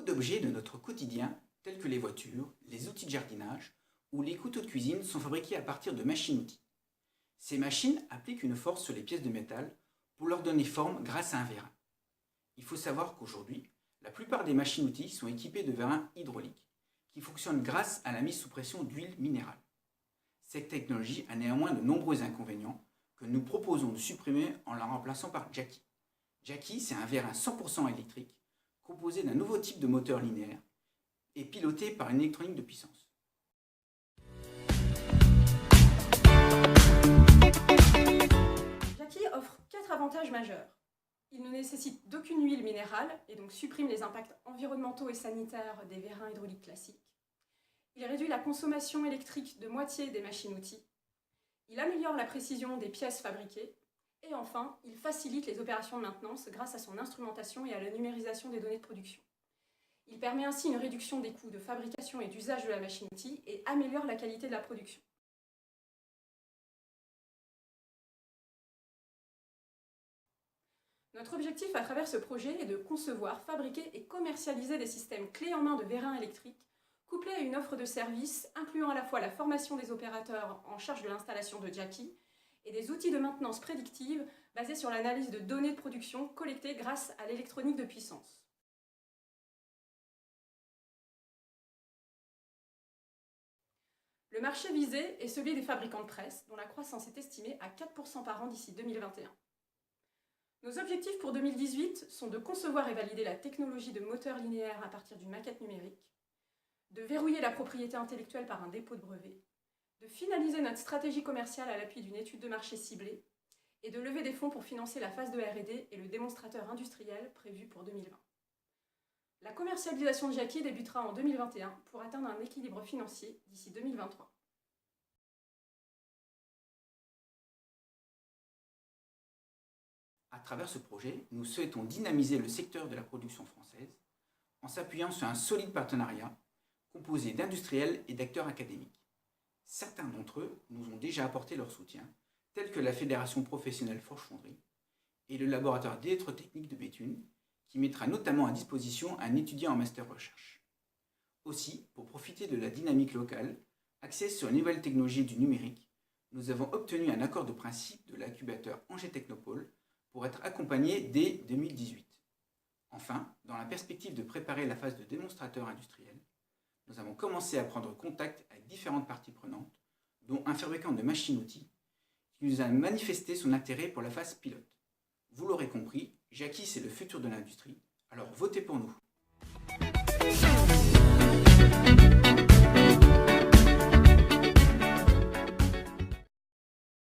d'objets de notre quotidien, tels que les voitures, les outils de jardinage ou les couteaux de cuisine sont fabriqués à partir de machines-outils. Ces machines appliquent une force sur les pièces de métal pour leur donner forme grâce à un vérin. Il faut savoir qu'aujourd'hui, la plupart des machines-outils sont équipées de vérins hydrauliques qui fonctionnent grâce à la mise sous pression d'huile minérale. Cette technologie a néanmoins de nombreux inconvénients que nous proposons de supprimer en la remplaçant par Jackie. Jackie, c'est un vérin 100% électrique composé d'un nouveau type de moteur linéaire et piloté par une électronique de puissance. Jackie offre 4 avantages majeurs. Il ne nécessite d'aucune huile minérale et donc supprime les impacts environnementaux et sanitaires des vérins hydrauliques classiques. Il réduit la consommation électrique de moitié des machines-outils. Il améliore la précision des pièces fabriquées. Et enfin, il facilite les opérations de maintenance grâce à son instrumentation et à la numérisation des données de production. Il permet ainsi une réduction des coûts de fabrication et d'usage de la machine-outil et améliore la qualité de la production. Notre objectif à travers ce projet est de concevoir, fabriquer et commercialiser des systèmes clés en main de vérins électriques, couplés à une offre de services incluant à la fois la formation des opérateurs en charge de l'installation de Jackie et des outils de maintenance prédictive basés sur l'analyse de données de production collectées grâce à l'électronique de puissance. Le marché visé est celui des fabricants de presse, dont la croissance est estimée à 4% par an d'ici 2021. Nos objectifs pour 2018 sont de concevoir et valider la technologie de moteur linéaire à partir d'une maquette numérique, de verrouiller la propriété intellectuelle par un dépôt de brevet, de finaliser notre stratégie commerciale à l'appui d'une étude de marché ciblée et de lever des fonds pour financer la phase de R&D et le démonstrateur industriel prévu pour 2020. La commercialisation de Jackie débutera en 2021 pour atteindre un équilibre financier d'ici 2023. À travers ce projet, nous souhaitons dynamiser le secteur de la production française en s'appuyant sur un solide partenariat composé d'industriels et d'acteurs académiques. Certains d'entre eux nous ont déjà apporté leur soutien, tels que la Fédération professionnelle Forge-Fonderie et le laboratoire d'électrotechnique de Béthune, qui mettra notamment à disposition un étudiant en master recherche. Aussi, pour profiter de la dynamique locale, axée sur une nouvelle technologie du numérique, nous avons obtenu un accord de principe de l'incubateur Angers Technopole pour être accompagné dès 2018. Enfin, dans la perspective de préparer la phase de démonstrateur industriel, nous avons commencé à prendre contact avec différentes parties prenantes, dont un fabricant de machines-outils, qui nous a manifesté son intérêt pour la phase pilote. Vous l'aurez compris, Jackie, c'est le futur de l'industrie, alors votez pour nous.